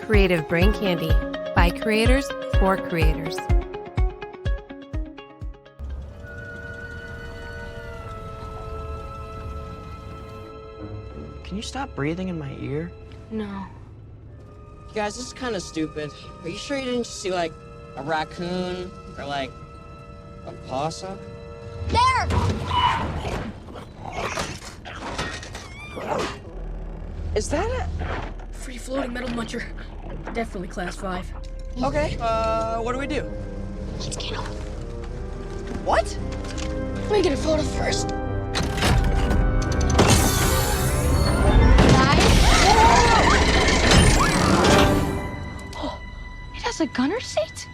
Creative Brain Candy by creators for creators. Can you stop breathing in my ear? No. You guys, this is kind of stupid. Are you sure you didn't just see, like, a raccoon or, like, a possum? There! Is that a... Free-floating metal muncher. Definitely class 5. Okay, what do we do? Let's get him. What? Let me get a photo first. Oh, it has a gunner seat?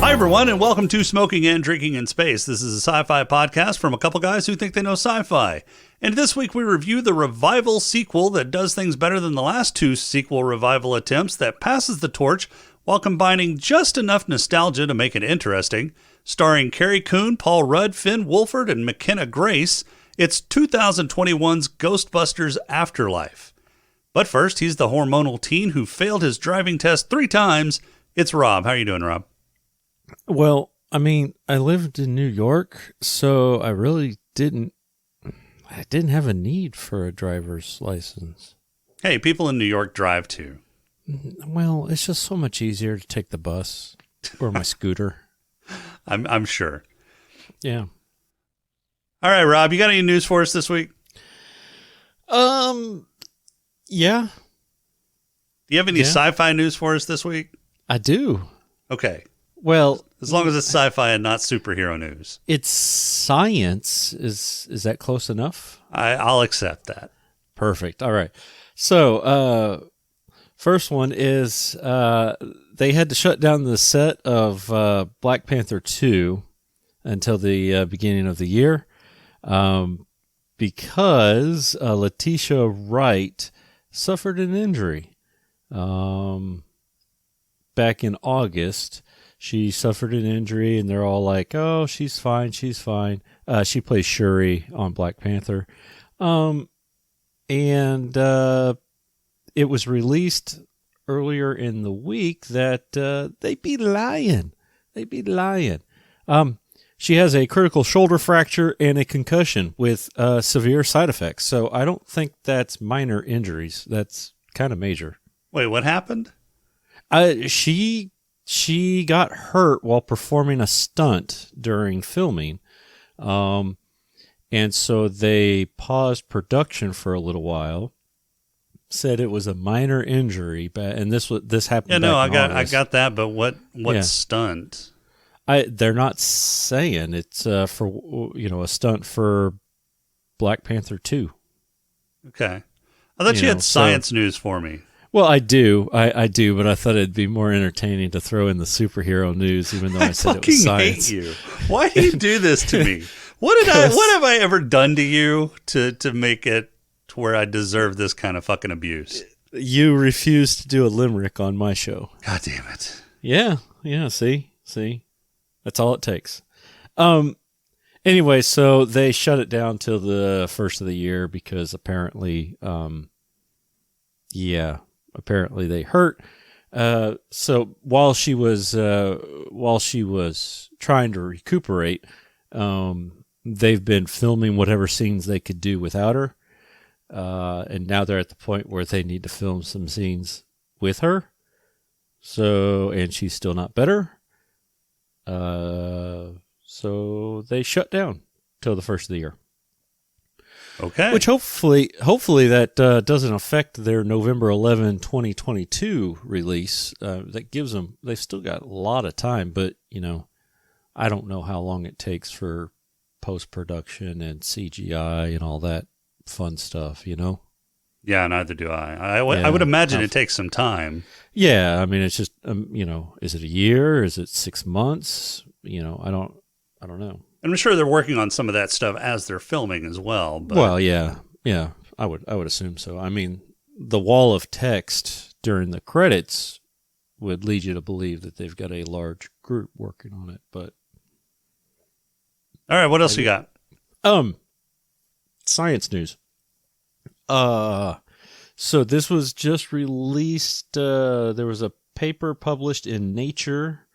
Everyone, and welcome to Smoking and Drinking in Space. This is a sci-fi podcast from a couple guys who think they know sci-fi. And this week we review the revival sequel that does things better than the last two sequel revival attempts, that passes the torch while combining just enough nostalgia to make it interesting. Starring Carrie Coon, Paul Rudd, Finn Wolford, and McKenna Grace, it's 2021's Ghostbusters Afterlife. But first, he's the hormonal teen who failed his driving test 3 times. It's Rob. How are you doing, Rob? Well, I mean, I lived in New York, so I really didn't have a need for a driver's license. Hey, people in New York drive too. Well, it's just so much easier to take the bus or my scooter. I'm sure. Yeah. All right, Rob, you got any news for us this week? Yeah. Do you have any sci-fi news for us this week? I do. Okay. Well, as long as it's sci-fi and not superhero news. It's science. Is that close enough? I'll accept that. Perfect. All right. So, first one is they had to shut down the set of Black Panther 2 until the beginning of the year because Letitia Wright suffered an injury back in August. She suffered an injury, and they're all like, oh, she's fine, she's fine. She plays Shuri on Black Panther. And it was released earlier in the week that they'd be lying. They'd be lying. She has a critical shoulder fracture and a concussion with severe side effects. So I don't think that's minor injuries. That's kind of major. Wait, what happened? She got hurt while performing a stunt during filming. And so they paused production for a little while, said it was a minor injury, and this happened. Yeah, no, I got that, but what stunt? They're not saying it's for a stunt for Black Panther 2. Okay. I thought you had science news for me. Well, I do, but I thought it'd be more entertaining to throw in the superhero news, even though I said it was science. I hate you. Why do you do this to me? What have I ever done to you to make it to where I deserve this kind of fucking abuse? You refused to do a limerick on my show. God damn it. Yeah, see, that's all it takes. Anyway, so they shut it down till the first of the year because apparently, apparently they hurt. So while she was trying to recuperate, they've been filming whatever scenes they could do without her. And now they're at the point where they need to film some scenes with her. And she's still not better. So they shut down till the first of the year. Okay. Which hopefully that doesn't affect their November 11, 2022 release. That gives them, they've still got a lot of time, but, I don't know how long it takes for post-production and CGI and all that fun stuff, Yeah, neither do I. I would imagine it takes some time. Yeah, I mean, it's just is it a year? Is it 6 months? I don't know. And I'm sure they're working on some of that stuff as they're filming as well. But. Well, yeah, I would assume so. I mean, the wall of text during the credits would lead you to believe that they've got a large group working on it. But all right, what else you got? Science news. So this was just released. There was a paper published in Nature,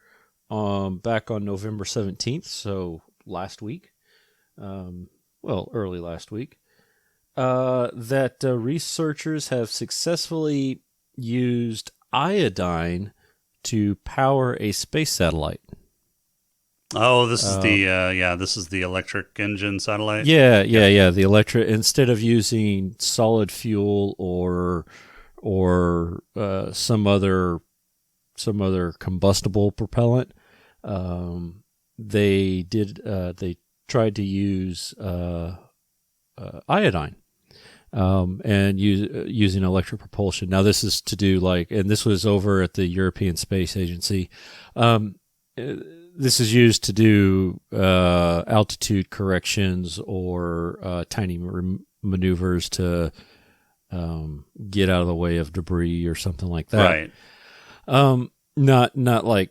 back on November 17th. So last week, early last week, that researchers have successfully used iodine to power a space satellite. Oh, this is the electric engine satellite. Yeah. The electric, instead of using solid fuel or some other combustible propellant, they tried to use iodine, and using electric propulsion. Now this is to do and this was over at the European Space Agency. This is used to do altitude corrections or tiny maneuvers to get out of the way of debris or something like that. Right. Not like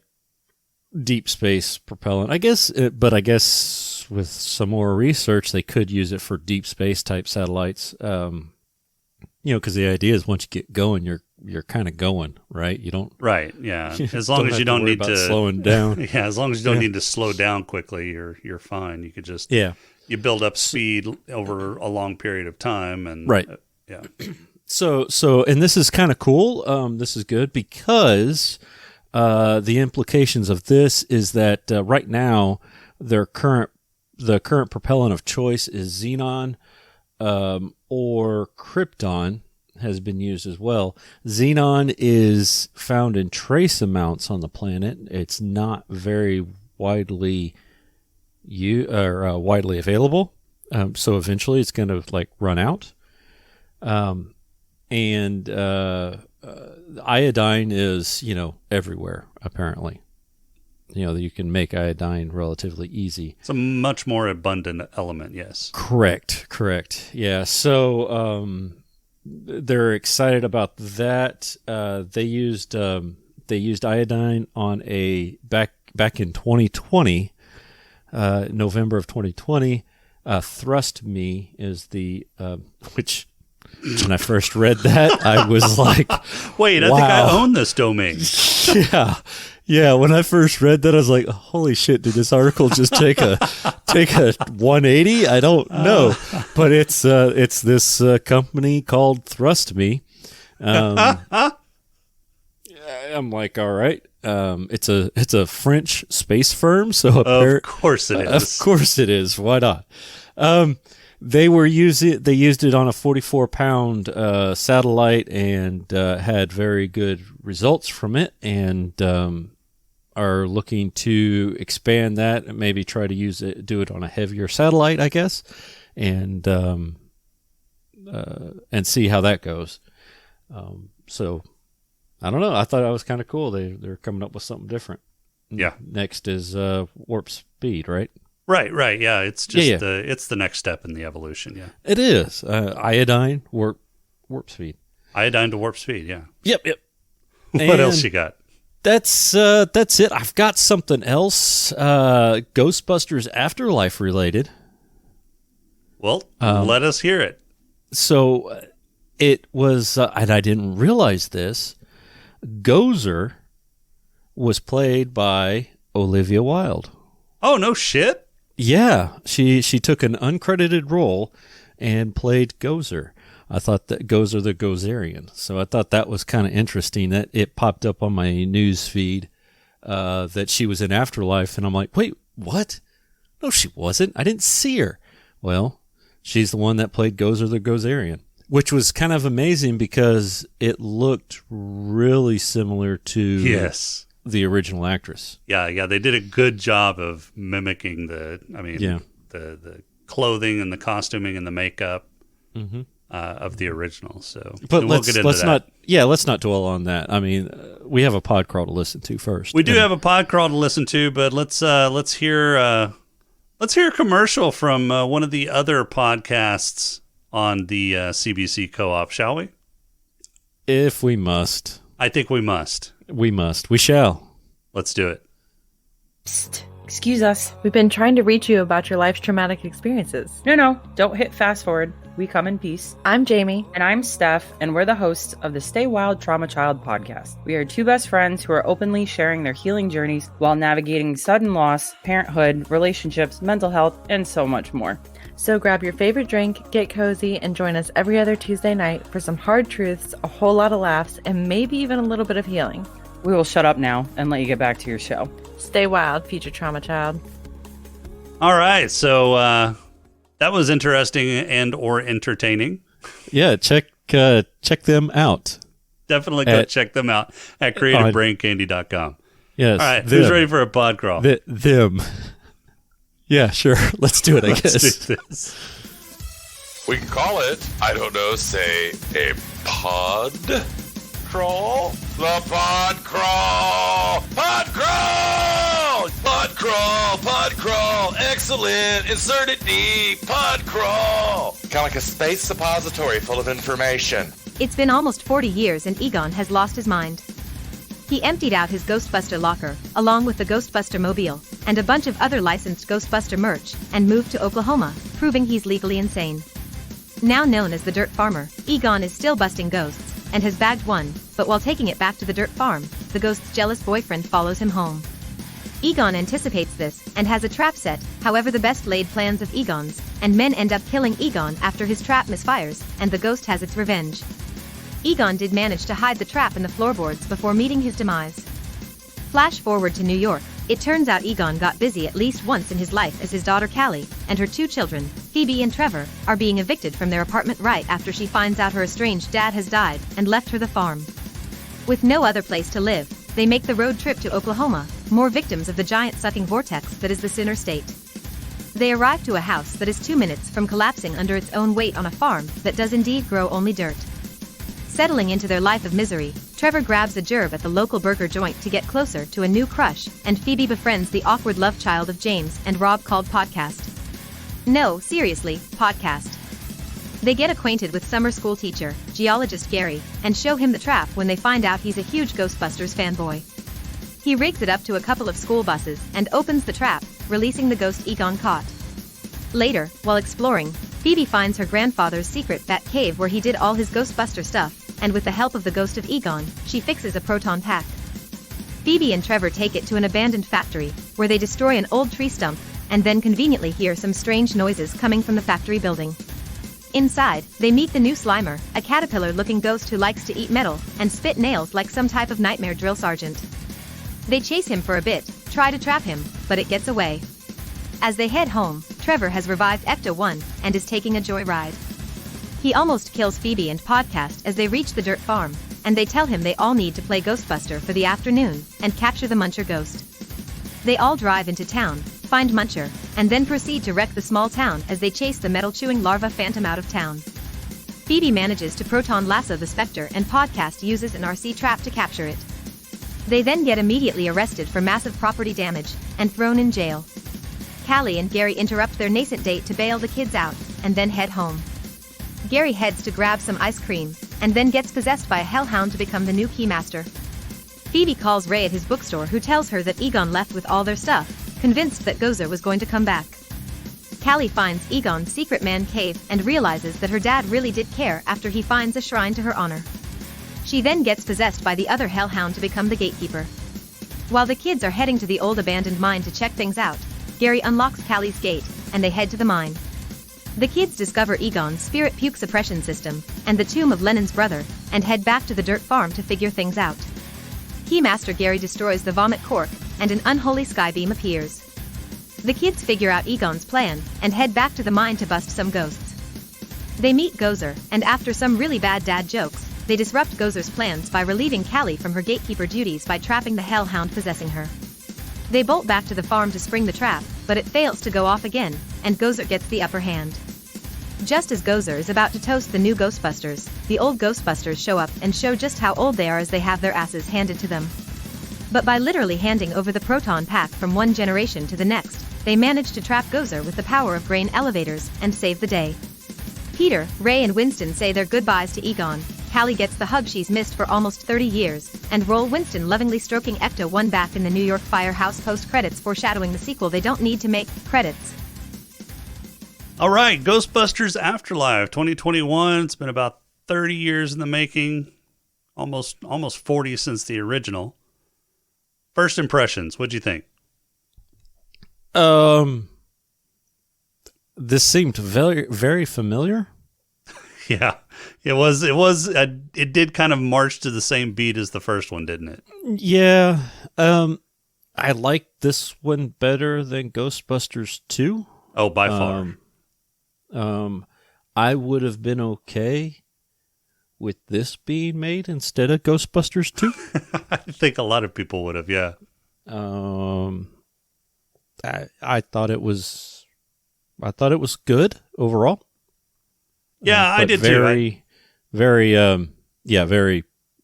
deep space propellant, I guess. But I guess with some more research, they could use it for deep space type satellites. Because the idea is once you get going, you're kind of going, right? You don't. Right. Yeah. As long as you don't need to slowing down. Yeah. As long as you don't need to slow down quickly, you're fine. You could just you build up speed over a long period of time, and right. Yeah. So and this is kind of cool. This is good because the implications of this is that right now the current propellant of choice is xenon, or krypton has been used as well. Xenon is found in trace amounts on the planet. It's not very widely widely available. So eventually it's going to run out. And iodine is, everywhere apparently. You can make iodine relatively easy. It's a much more abundant element, yes. Correct. Yeah. So they're excited about that. They used iodine on a back in 2020, November of 2020. Thrust Me is the which. When I first read that, I was like, wait, I think I own this domain. Yeah. When I first read that, I was like, holy shit, did this article just take a 180? I don't know. But it's this company called Thrust Me. I'm like, all right. It's a French space firm, so of course it is. Of course it is. Why not? They used it on a 44-pound satellite and had very good results from it, and are looking to expand that and maybe try to do it on a heavier satellite, I guess, and see how that goes. So I don't know. I thought that was kind of cool. They're coming up with something different. Yeah. Next is warp speed, right? Right. Yeah, it's just it's the next step in the evolution. Yeah, it is. Iodine, warp speed. Iodine to warp speed. Yeah. Yep. What else you got? That's it. I've got something else. Ghostbusters Afterlife related. Well, let us hear it. So it was, and I didn't realize this. Gozer was played by Olivia Wilde. Oh, no shit. Yeah, she took an uncredited role and played Gozer. I thought that Gozer the Gozerian. So I thought that was kind of interesting that it popped up on my news feed that she was in Afterlife, and I'm like, wait, what? No, she wasn't. I didn't see her. Well, she's the one that played Gozer the Gozerian, which was kind of amazing because it looked really similar to the original actress. Yeah, they did a good job of mimicking the clothing and the costuming and the makeup. Mm-hmm. of the original. So, but we'll get into that. Let's not dwell on that. I mean, we have a pod crawl to listen to first. We do have a pod crawl to listen to, but let's hear a commercial from one of the other podcasts on the CBC Co-op, shall we? If we must. I think we must. We must. We shall. Let's do it. Psst. Excuse us. We've been trying to reach you about your life's traumatic experiences. No, don't hit fast forward. We come in peace. I'm Jamie. And I'm Steph, and we're the hosts of the Stay Wild Trauma Child podcast. We are two best friends who are openly sharing their healing journeys while navigating sudden loss, parenthood, relationships, mental health, and so much more. So grab your favorite drink, get cozy, and join us every other Tuesday night for some hard truths, a whole lot of laughs, and maybe even a little bit of healing. We will shut up now and let you get back to your show. Stay wild, future trauma child. All right, so that was interesting and or entertaining. Yeah, check them out. Definitely go check them out at creativebraincandy.com. Yes. All right, who's ready for a pod crawl? Them. Yeah, sure. Let's do it, I guess. Let's do this. We can call it, I don't know, say a pod crawl? The pod crawl! Pod crawl! Pod crawl! Pod crawl! Excellent! Insert it deep! Pod crawl! Kind of like a space suppository full of information. It's been almost 40 years and Egon has lost his mind. He emptied out his Ghostbuster locker, along with the Ghostbuster mobile, and a bunch of other licensed Ghostbuster merch, and moved to Oklahoma, proving he's legally insane. Now known as the Dirt Farmer, Egon is still busting ghosts, and has bagged one, but while taking it back to the dirt farm, the ghost's jealous boyfriend follows him home. Egon anticipates this, and has a trap set, however the best laid plans of Egon's, and men end up killing Egon after his trap misfires, and the ghost has its revenge. Egon did manage to hide the trap in the floorboards before meeting his demise. Flash forward to New York. It turns out Egon got busy at least once in his life as his daughter Callie, and her two children, Phoebe and Trevor, are being evicted from their apartment right after she finds out her estranged dad has died and left her the farm. With no other place to live, they make the road trip to Oklahoma, more victims of the giant sucking vortex that is the Sinner State. They arrive to a house that is 2 minutes from collapsing under its own weight on a farm that does indeed grow only dirt. Settling into their life of misery, Trevor grabs a gerb at the local burger joint to get closer to a new crush, and Phoebe befriends the awkward love child of James and Rob called Podcast. No, seriously, Podcast. They get acquainted with summer school teacher, geologist Gary, and show him the trap when they find out he's a huge Ghostbusters fanboy. He rigs it up to a couple of school buses and opens the trap, releasing the ghost Egon caught. Later, while exploring, Phoebe finds her grandfather's secret bat cave where he did all his Ghostbuster stuff, and with the help of the ghost of Egon, she fixes a proton pack. Phoebe and Trevor take it to an abandoned factory, where they destroy an old tree stump, and then conveniently hear some strange noises coming from the factory building. Inside, they meet the new Slimer, a caterpillar-looking ghost who likes to eat metal and spit nails like some type of nightmare drill sergeant. They chase him for a bit, try to trap him, but it gets away. As they head home, Trevor has revived Ecto-1 and is taking a joyride. He almost kills Phoebe and Podcast as they reach the dirt farm, and they tell him they all need to play Ghostbuster for the afternoon and capture the Muncher ghost. They all drive into town, find Muncher, and then proceed to wreck the small town as they chase the metal-chewing larva phantom out of town. Phoebe manages to proton lasso the Spectre and Podcast uses an RC trap to capture it. They then get immediately arrested for massive property damage and thrown in jail. Callie and Gary interrupt their nascent date to bail the kids out, and then head home. Gary heads to grab some ice cream, and then gets possessed by a hellhound to become the new keymaster. Phoebe calls Ray at his bookstore, who tells her that Egon left with all their stuff, convinced that Gozer was going to come back. Callie finds Egon's secret man cave and realizes that her dad really did care after he finds a shrine to her honor. She then gets possessed by the other hellhound to become the gatekeeper. While the kids are heading to the old abandoned mine to check things out, Gary unlocks Callie's gate, and they head to the mine. The kids discover Egon's spirit puke suppression system, and the tomb of Lennon's brother, and head back to the dirt farm to figure things out. Keymaster Gary destroys the vomit cork, and an unholy skybeam appears. The kids figure out Egon's plan, and head back to the mine to bust some ghosts. They meet Gozer, and after some really bad dad jokes, they disrupt Gozer's plans by relieving Callie from her gatekeeper duties by trapping the hellhound possessing her. They bolt back to the farm to spring the trap, but it fails to go off again, and Gozer gets the upper hand. Just as Gozer is about to toast the new Ghostbusters, the old Ghostbusters show up and show just how old they are as they have their asses handed to them. But by literally handing over the proton pack from one generation to the next, they manage to trap Gozer with the power of grain elevators and save the day. Peter, Ray and Winston say their goodbyes to Egon, Callie gets the hug she's missed for almost 30 years, and roll Winston lovingly stroking Ecto-1 back in the New York firehouse post-credits foreshadowing the sequel they don't need to make, credits. All right, Ghostbusters Afterlife 2021. It's been about 30 years in the making, almost 40 since the original. First impressions, what'd you think? This seemed very, very familiar. Yeah, it did kind of march to the same beat as the first one, didn't it? Yeah. I like this one better than Ghostbusters 2. Oh, by far. I would have been okay with this being made instead of Ghostbusters 2. I think a lot of people would have, yeah. I thought it was good overall. Yeah, I did too. Very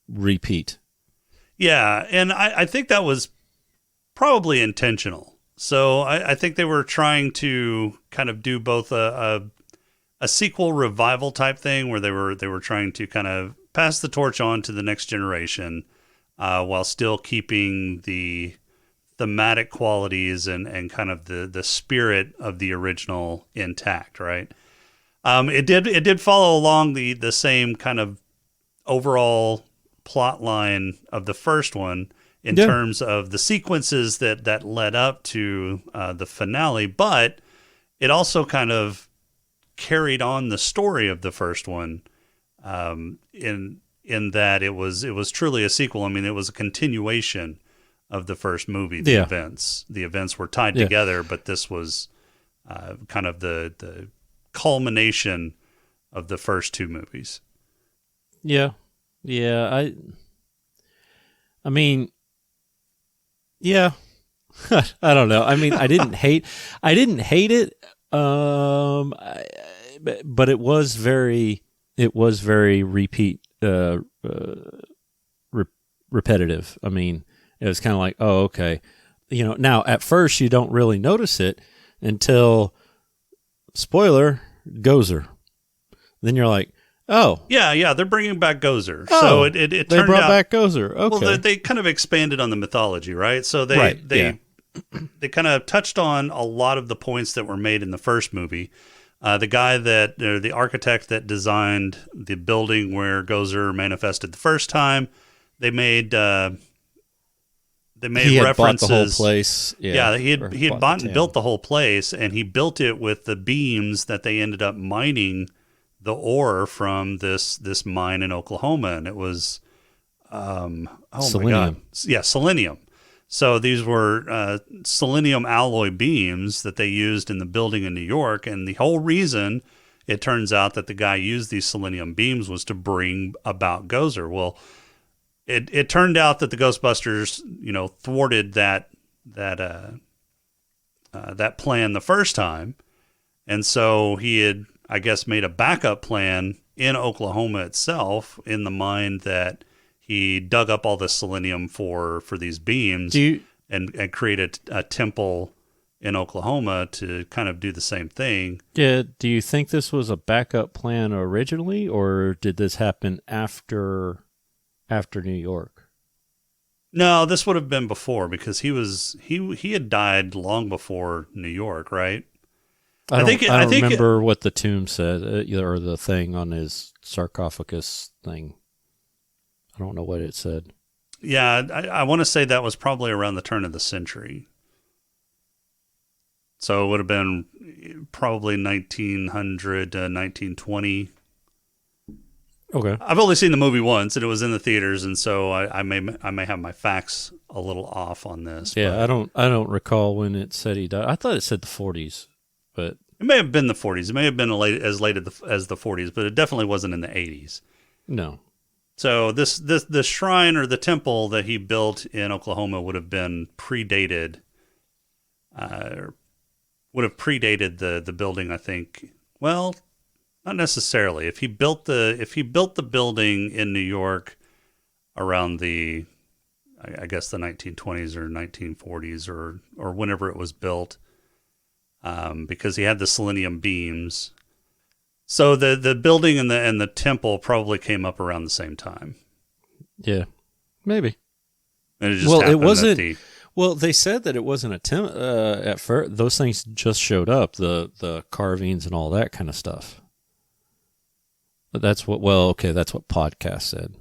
repeat. Yeah, and I think that was probably intentional. So I think they were trying to kind of do both a sequel revival type thing where they were trying to kind of pass the torch on to the next generation while still keeping the thematic qualities and kind of the spirit of the original intact, right? It did follow along the same kind of overall plot line of the first one in terms of the sequences that led up to the finale, but it also kind of carried on the story of the first one in that it was truly a sequel. I mean, it was a continuation of the first movie. The events were tied together, but this was kind of the culmination of the first two movies. Yeah. I mean, yeah. I don't know. I mean, I didn't hate it. But it was very repetitive. I mean, it was kind of like, oh, okay. Now at first you don't really notice it until, spoiler, Gozer. Then you're like, oh. Yeah, they're bringing back Gozer. Oh, so it turned out... They brought back Gozer, okay. Well, they kind of expanded on the mythology, right? So they kind of touched on a lot of the points that were made in the first movie. The architect that designed the building where Gozer manifested the first time, he had references. Bought the whole place. Yeah, he had bought and built the whole place, and he built it with the beams that they ended up mining the ore from this mine in Oklahoma, and it was selenium. Selenium. So these were selenium alloy beams that they used in the building in New York, and the whole reason it turns out that the guy used these selenium beams was to bring about Gozer. Well, it turned out that the Ghostbusters, thwarted that plan the first time, and so he had, I guess, made a backup plan in Oklahoma itself in the mind that he dug up all the selenium for these beams and created a temple in Oklahoma to kind of do the same thing. Yeah. Do you think this was a backup plan originally, or did this happen after New York? No, this would have been before, because he had died long before New York, right? I don't remember what the tomb said, or the thing on his sarcophagus thing. I don't know what it said. Yeah, I want to say that was probably around the turn of the century. So it would have been probably 1900 to 1920. Okay. I've only seen the movie once, and it was in the theaters, and so I may have my facts a little off on this. Yeah, but I don't recall when it said he died. I thought it said the 40s, but it may have been the 40s. It may have been as late as the 40s, but it definitely wasn't in the 80s. No. So the shrine or the temple that he built in Oklahoma would have been predated. Would have predated the building, I think. Well, Not necessarily. If he built the building in New York around the, I guess the 1920s or 1940s or whenever it was built, because he had the selenium beams. So the building and the temple probably came up around the same time. Yeah, maybe. And it just well, it happened wasn't. Well, they said that it wasn't a at first. Those things just showed up, the carvings and all that kind of stuff. But that's what. Well, okay, that's what podcast said.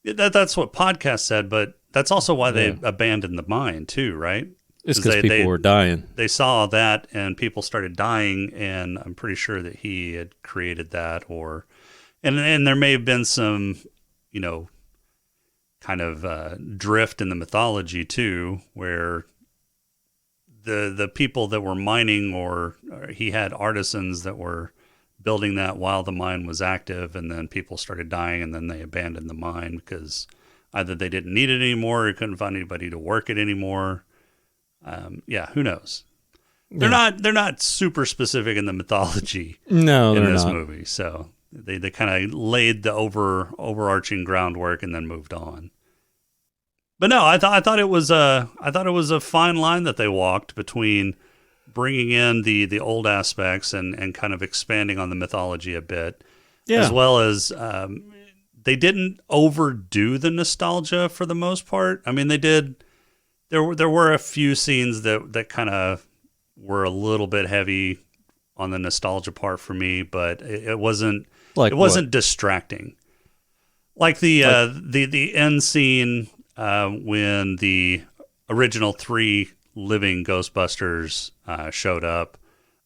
That's what podcast said, but that's also why they abandoned the mine too, right? It's because people were dying. They saw that, and people started dying, and I'm pretty sure that he had created that, and there may have been some, kind of drift in the mythology too, where the people that were mining, or he had artisans that were building that while the mine was active, and then people started dying, and then they abandoned the mine because either they didn't need it anymore or couldn't find anybody to work it anymore. Who knows? They're not super specific in the mythology. No, in they're this not. movie, so they kind of laid the overarching groundwork and then moved on. But no, I thought it was a fine line that they walked between bringing in the old aspects and kind of expanding on the mythology a bit, as well as they didn't overdo the nostalgia for the most part. I mean, they did. There were a few scenes that kind of were a little bit heavy on the nostalgia part for me, but it wasn't distracting. Like the end scene when the original 3 living Ghostbusters showed up,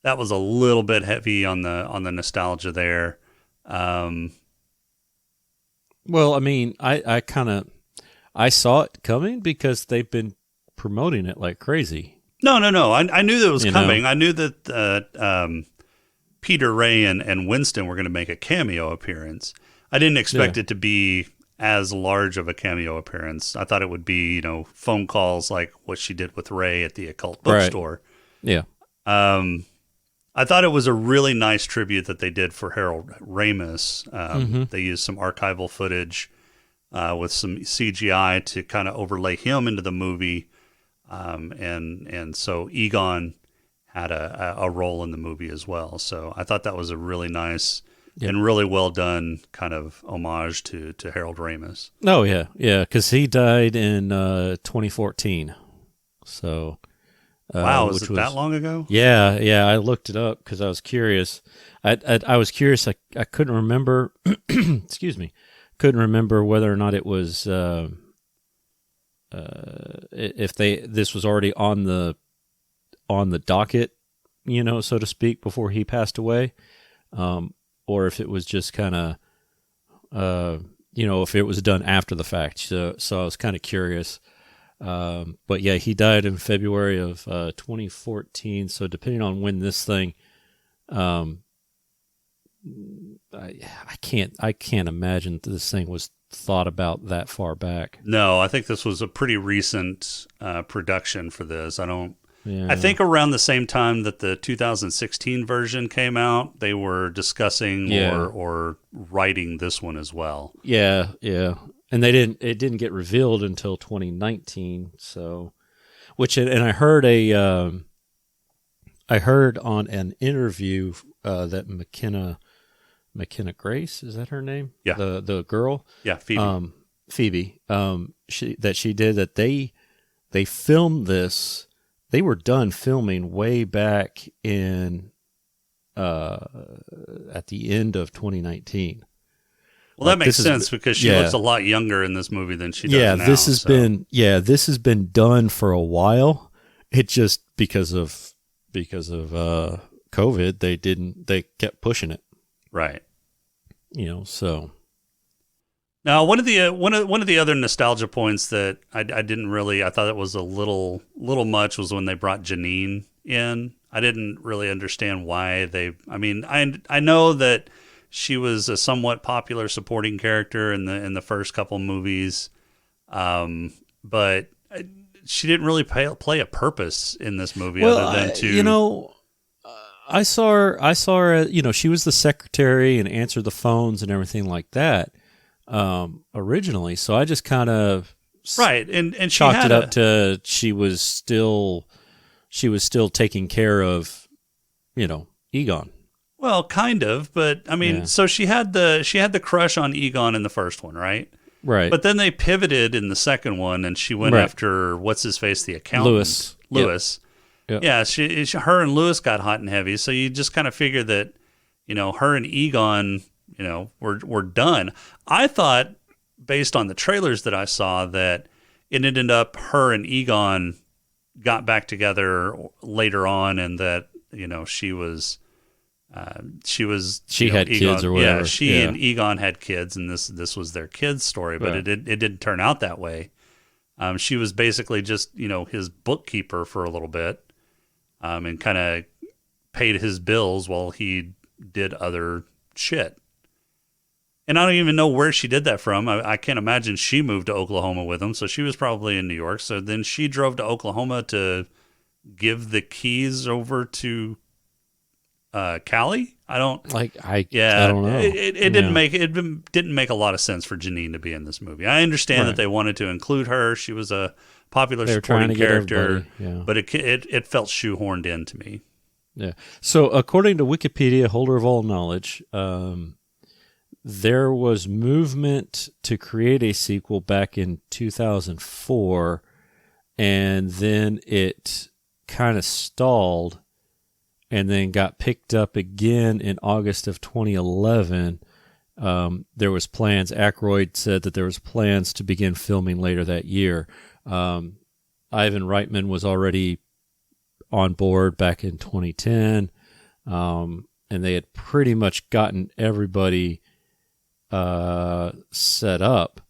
that was a little bit heavy on the nostalgia there. Well, I mean, I saw it coming because they've been promoting it like crazy. No. I knew that it was coming. I knew that Peter, Ray, and Winston were going to make a cameo appearance. I didn't expect it to be as large of a cameo appearance. I thought it would be, phone calls like what she did with Ray at the occult bookstore. Right. Yeah. I thought it was a really nice tribute that they did for Harold Ramis. They used some archival footage with some CGI to kind of overlay him into the movie. And so Egon had a role in the movie as well. So I thought that was a really nice and really well done kind of homage to Harold Ramis. Oh, yeah. Yeah, because he died in 2014. So... wow, was it that long ago? Yeah, I looked it up because I was curious. I was curious. I couldn't remember. Excuse me, couldn't remember whether or not it was if this was already on the docket, so to speak, before he passed away, or if it was just kind of if it was done after the fact. So I was kind of curious. But yeah, he died in February of 2014. So depending on when this thing, I can't imagine this thing was thought about that far back. No, I think this was a pretty recent production for this. I think around the same time that the 2016 version came out, they were discussing or writing this one as well. Yeah. And it didn't get revealed until 2019. So, and I heard on an interview that McKenna Grace, is that her name? Yeah. The girl. Yeah, Phoebe. Phoebe. She did that. They filmed this. They were done filming way back in at the end of 2019. Well, that makes sense because she looks a lot younger in this movie than she does now. This has been done for a while. It just because of COVID, they kept pushing it. Right. So. Now, one of the other nostalgia points that I thought it was a little much was when they brought Janine in. I didn't really understand why I know that she was a somewhat popular supporting character in the first couple movies, but she didn't really play a purpose in this movie other than to. I saw her. She was the secretary and answered the phones and everything like that originally. So I just kind of right, and she chalked had it up to she was still taking care of, Egon. well, kind of, but I mean, Yeah. so she had the crush on Egon in the first one, right? Right. But then they pivoted in the second one, and she went Right. after what's his face, the accountant, Lewis. Yep. Yeah, her and Lewis got hot and heavy. So you just kind of figure that, her and Egon, were done. I thought, based on the trailers that I saw, that it ended up her and Egon got back together later on, and that she had Egon, kids or whatever. Yeah, she Yeah. and Egon had kids, and this was their kids' story. But Right. it didn't turn out that way. She was basically just his bookkeeper for a little bit, and kind of paid his bills while he did other shit. And I don't even know where she did that from. I can't imagine she moved to Oklahoma with him, so she was probably in New York. So then she drove to Oklahoma to give the keys over to Callie. I don't know. I don't know. It didn't make a lot of sense for Janine to be in this movie. I understand that Right. they wanted to include her. She was a popular They were trying supporting to get character, everybody, yeah. but it felt shoehorned in to me. Yeah. So according to Wikipedia, holder of all knowledge, there was movement to create a sequel back in 2004, and then it kind of stalled, and then got picked up again in August of 2011. There was plans. Aykroyd said that there was plans to begin filming later that year. Ivan Reitman was already on board back in 2010, and they had pretty much gotten everybody set up.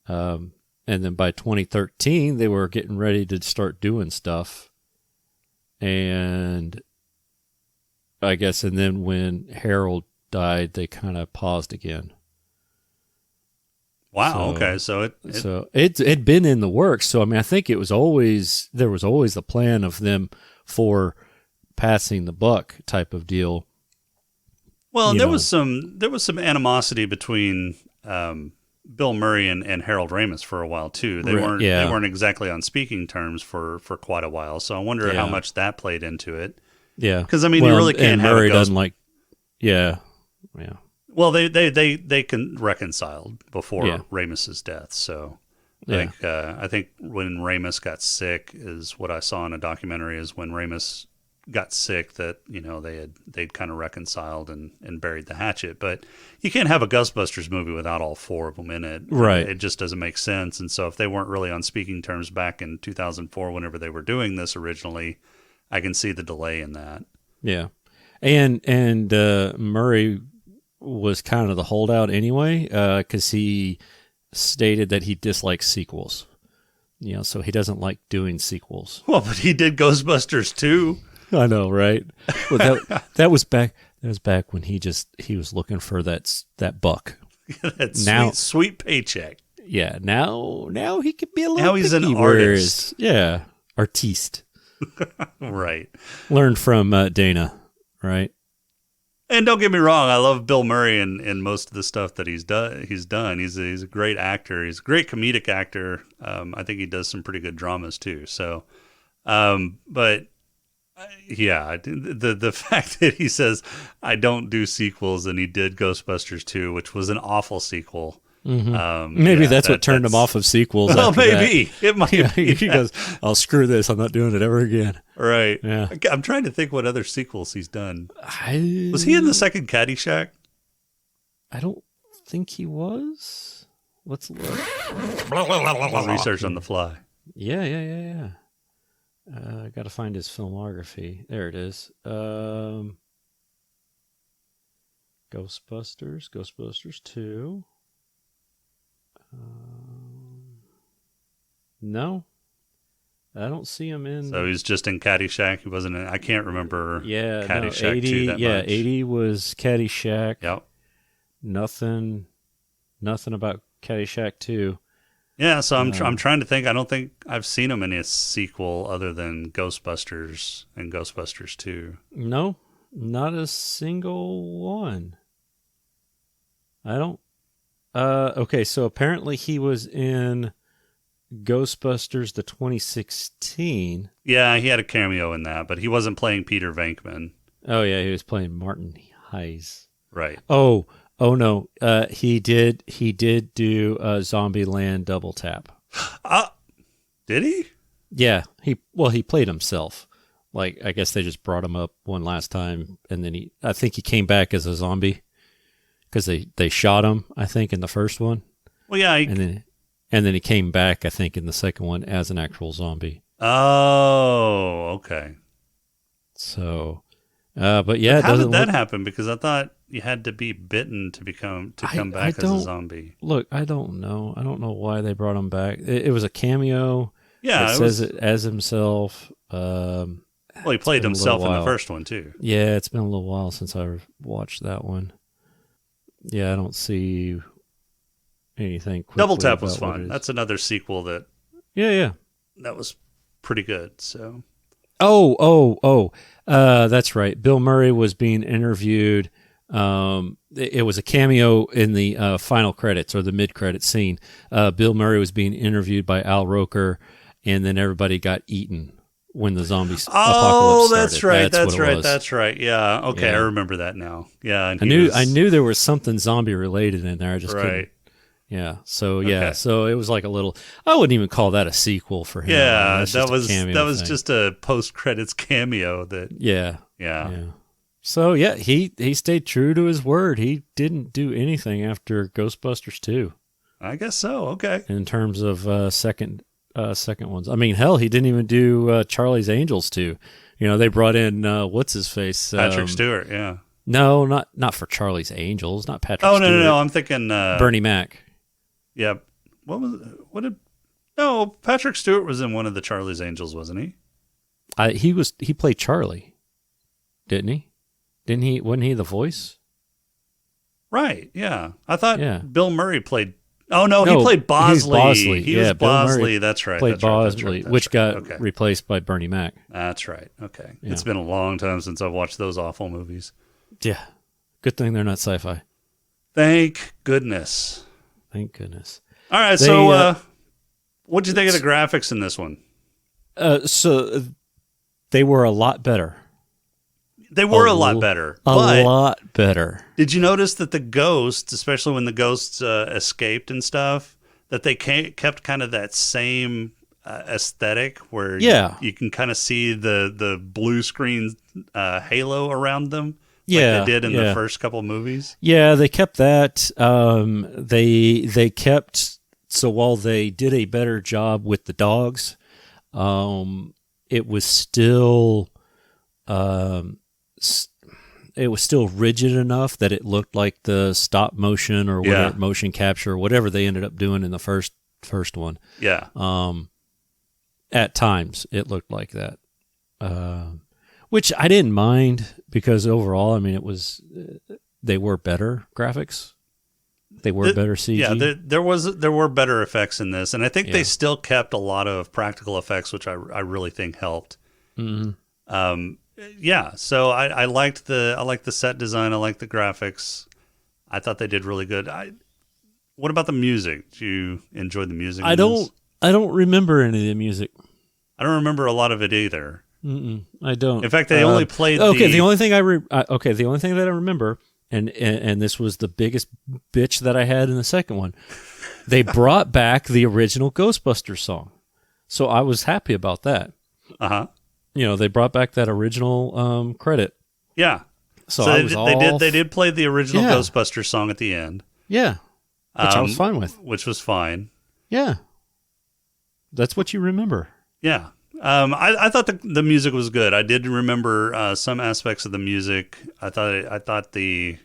And then by 2013, they were getting ready to start doing stuff. And I guess, and then when Harold died, they kind of paused again. Wow. So- Okay. So it'd been in the works. So I mean, I think there was always the plan of them for passing the buck type of deal. Well, You there know. was some animosity between Bill Murray and Harold Ramis for a while too. They Right, yeah. weren't exactly on speaking terms for quite a while. So I wonder how Yeah. much that played into it. Yeah, 'Cause, I mean, you really can't and have a Murray ghost- doesn't like. Yeah. Well, they can reconciled before Yeah. Ramis's death. So Yeah. I think when Ramis got sick is what I saw in a documentary, is when Ramis got sick that they'd kind of reconciled and buried the hatchet. But you can't have a Ghostbusters movie without all four of them in it. Right. It just doesn't make sense. And so if they weren't really on speaking terms back in 2004, whenever they were doing this originally, I can see the delay in that. Yeah, and Murray was kind of the holdout anyway, because he stated that he dislikes sequels. So he doesn't like doing sequels. Well, but he did Ghostbusters too. I know, right? Well, that was back. That was back when he was looking for that buck. That Now- sweet paycheck. Yeah. Now he could be a little. Now he's an picky, artist. whereas- Yeah, artiste. Right. Learned from Dana, right? And don't get me wrong, I love Bill Murray and most of the stuff that he's done. He's a great actor. He's a great comedic actor. I think he does some pretty good dramas too. So, but yeah, the fact that he says I don't do sequels and he did Ghostbusters 2, which was an awful sequel. Maybe that's what turned him off of sequels. Well, after maybe that. it might. Yeah, be he that. goes, "I'll screw this. I'm not doing it ever again." Right. Yeah. I'm trying to think what other sequels he's done. Was Was he in the second Caddyshack? I don't think he was. Let's look. I'll research on the fly. Yeah. I got to find his filmography. There it is. Ghostbusters 2. No, I don't see him in. So he's just in Caddyshack. He wasn't in, I can't remember Caddyshack 80, 2 that much. 80 was Caddyshack. Yep. Nothing about Caddyshack 2. Yeah, so I'm trying to think. I don't think I've seen him in a sequel other than Ghostbusters and Ghostbusters 2. No, Not a single one. I don't. Okay, so apparently he was in Ghostbusters the 2016. Yeah, he had a cameo in that, but he wasn't playing Peter Venkman. Oh yeah, he was playing Martin Hayes. Right. Oh no. He did do Zombieland Double Tap. Did he? Yeah, he played himself. Like, I guess they just brought him up one last time, and then I think he came back as a zombie because they shot him, I think, in the first one. Well, yeah. And then he came back, I think, in the second one as an actual zombie. Oh, okay. So, but yeah, how did that happen? Because I thought you had to be bitten to come back as a zombie. Look, I don't know. I don't know why they brought him back. It was a cameo. Yeah, it says it as himself. Well, he played himself in the first one too. Yeah, it's been a little while since I watched that one. Yeah, I don't see anything. Double Tap was fun. That's another sequel that. Yeah. That was pretty good. So. That's right. Bill Murray was being interviewed. It was a cameo in the final credits or the mid-credits scene. Bill Murray was being interviewed by Al Roker, and then everybody got eaten when the zombies apocalypse started. That's right. Yeah. Okay, yeah. I remember that now. Yeah, and I knew there was something zombie related in there. I just couldn't. Right. Yeah. So so it was like a little. I wouldn't even call that a sequel for him. Yeah, that was just a post-credits cameo. Yeah. Yeah. So yeah, he stayed true to his word. He didn't do anything after Ghostbusters 2. I guess so. Okay. In terms of second ones, I mean, hell, he didn't even do Charlie's Angels 2. They brought in what's his face, Patrick Stewart. Yeah. No, not for Charlie's Angels. Not Patrick. Oh Stewart. no! I'm thinking Bernie Mac. Yeah. No, Patrick Stewart was in one of the Charlie's Angels, wasn't he? He played Charlie, didn't he? Didn't he? Wasn't he the voice? Right. Yeah. I thought Bill Murray played. Oh no, he played Bosley. He was Bosley. That's right. Played Bosley, which got replaced by Bernie Mac. That's right. Okay. Yeah. It's been a long time since I've watched those awful movies. Yeah. Good thing they're not sci-fi. Thank goodness. Thank goodness. All right. So, what did you think of the graphics in this one? So they were a lot better. They were a lot better. A lot better. Did you notice that the ghosts, especially when the ghosts escaped and stuff, that they kept kind of that same aesthetic where you can kind of see the blue screen halo around them? Like they did in the first couple movies? Yeah, they kept that. They kept, so while they did a better job with the dogs, it was still... it was still rigid enough that it looked like the stop motion or whatever, motion capture, whatever they ended up doing in the first one. Yeah. At times it looked like that, which I didn't mind because overall, I mean, it was they were better graphics. They were better CG. Yeah, there were better effects in this, and I think they still kept a lot of practical effects, which I really think helped. Mm-hmm. Yeah, so I liked the set design. I liked the graphics. I thought they did really good. What about the music? Did you enjoy the music? I don't remember any of the music. I don't remember a lot of it either. I don't. In fact, they only played. The only thing the only thing that I remember, and this was the biggest bitch that I had in the second one. They brought back the original Ghostbusters song, so I was happy about that. They brought back that original credit. Yeah. So they did play the original Ghostbusters song at the end. Yeah. Which I was fine with. Which was fine. Yeah. That's what you remember. Yeah. I thought the music was good. I did remember some aspects of the music. I thought the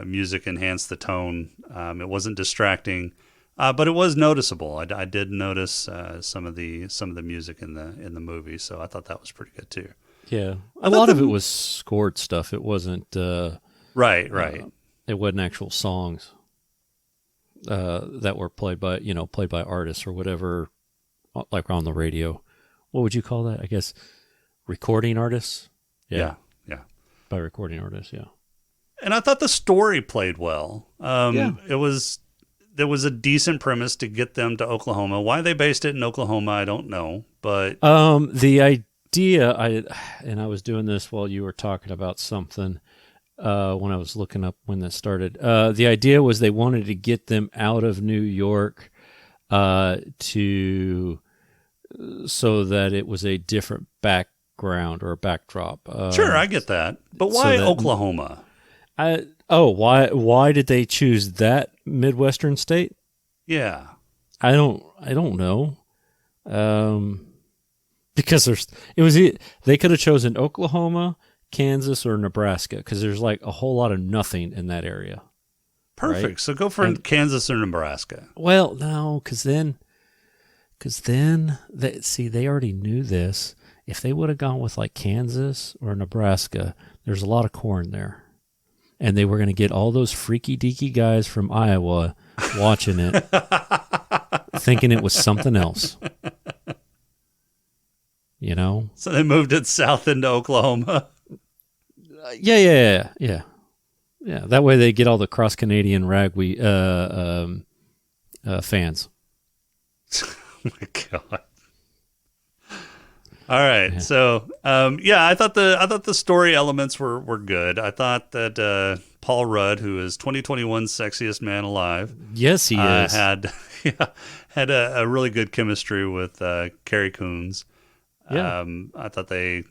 music enhanced the tone. It wasn't distracting. But it was noticeable. I did notice some of the music in the movie, so I thought that was pretty good too. Yeah, a lot of it was scored stuff. It wasn't right. It wasn't actual songs that were played by artists or whatever, like on the radio. What would you call that? I guess recording artists. Yeah. by recording artists, yeah. And I thought the story played well. Yeah. There was a decent premise to get them to Oklahoma. Why they based it in Oklahoma, I don't know. But the idea, I was doing this while you were talking about something when I was looking up when this started. The idea was they wanted to get them out of New York so that it was a different background or backdrop. Sure, I get that. But why Oklahoma? Why did they choose that Midwestern state? Yeah. I don't know. Because they could have chosen Oklahoma, Kansas, or Nebraska, because there's like a whole lot of nothing in that area. Perfect. Right? So go for Kansas or Nebraska. Well, no, because then they already knew this. If they would have gone with like Kansas or Nebraska, there's a lot of corn there. And they were going to get all those freaky deaky guys from Iowa watching it, thinking it was something else. You know? So they moved it south into Oklahoma. Yeah. That way they get all the cross Canadian ragweed fans. Oh my God. All right. Yeah. So, I thought the story elements were good. I thought that Paul Rudd, who is 2021's sexiest man alive, yes, he is, had a really good chemistry with Carrie Coons. Yeah. I thought they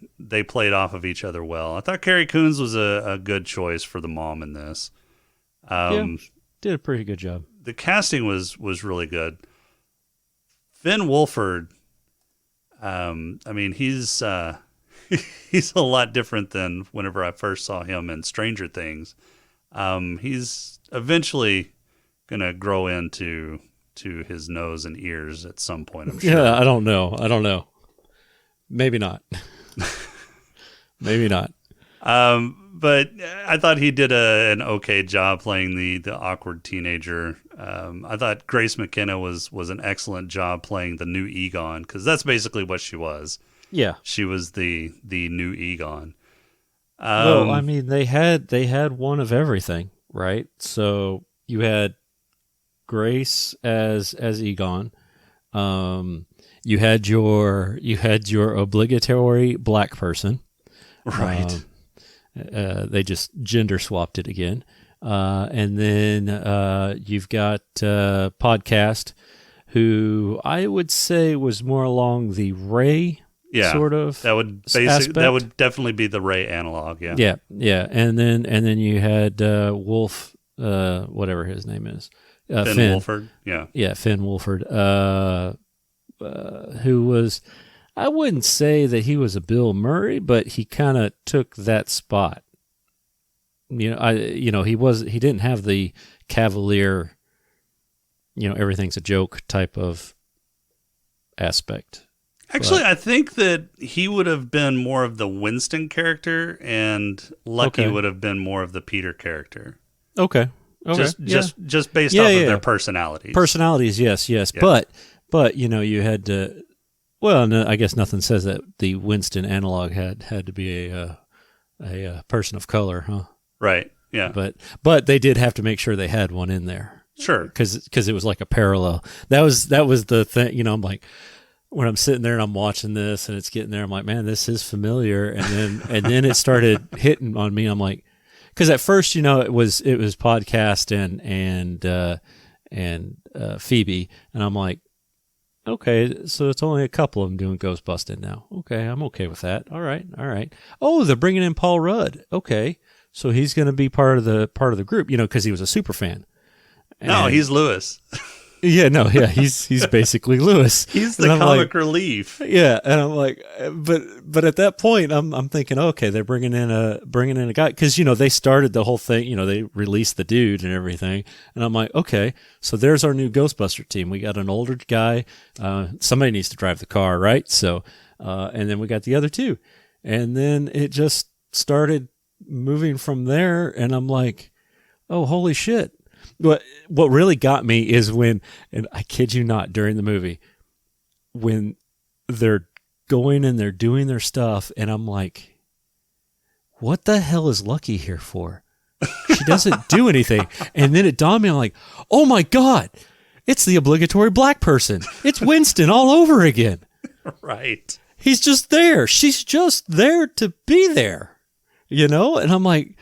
played off of each other well. I thought Carrie Coons was a good choice for the mom in this. Did a pretty good job. The casting was really good. Finn Wolford. He's he's a lot different than whenever I first saw him in Stranger Things. He's eventually gonna grow into his nose and ears at some point, I'm sure. Yeah, I don't know. Maybe not. Maybe not. But I thought he did an okay job playing the awkward teenager. I thought Grace McKenna was an excellent job playing the new Egon, because that's basically what she was. Yeah, she was the new Egon. Well, I mean, they had one of everything, right? So you had Grace as Egon. You had your obligatory black person, right? They just gender swapped it again. And then you've got Podcast, who I would say was more along the Ray sort of that would definitely be the Ray analog. Yeah. And then you had Wolf, whatever his name is, Finn Wolford. Yeah, Finn Wolford, who was, I wouldn't say that he was a Bill Murray, but he kind of took that spot. He didn't have the cavalier, everything's a joke type of aspect. Actually, I think that he would have been more of the Winston character, and Lucky would have been more of the Peter character. Okay. Just based off of their personalities. Personalities, yes. Yeah. But you had to. Well, no, I guess nothing says that the Winston analog had to be a person of color, huh? Right. Yeah. But they did have to make sure they had one in there. Sure. Because it was like a parallel. That was the thing. I'm like, when I'm sitting there and I'm watching this and it's getting there, I'm like, man, this is familiar. And then it started hitting on me. I'm like, because at first, it was Podcast and Phoebe, and I'm like, okay, so it's only a couple of them doing Ghostbusting now. Okay, I'm okay with that. All right. Oh, they're bringing in Paul Rudd. Okay, so he's going to be part of the group, because he was a super fan. No, he's Lewis. Yeah, he's basically Lewis. He's the comic relief. Yeah, and I'm like, but at that point, I'm thinking, okay, they're bringing in a guy, because they started the whole thing. They released the dude and everything, and I'm like, okay, so there's our new Ghostbuster team. We got an older guy. Somebody needs to drive the car, right? So, and then we got the other two, and then it just started moving from there, and I'm like, oh, holy shit. What really got me is when, and I kid you not, during the movie, when they're going and they're doing their stuff, and I'm like, what the hell is Lucky here for? She doesn't do anything. And then it dawned on me, I'm like, oh my God, it's the obligatory black person. It's Winston all over again. Right. He's just there. She's just there to be there, you know? And I'm like,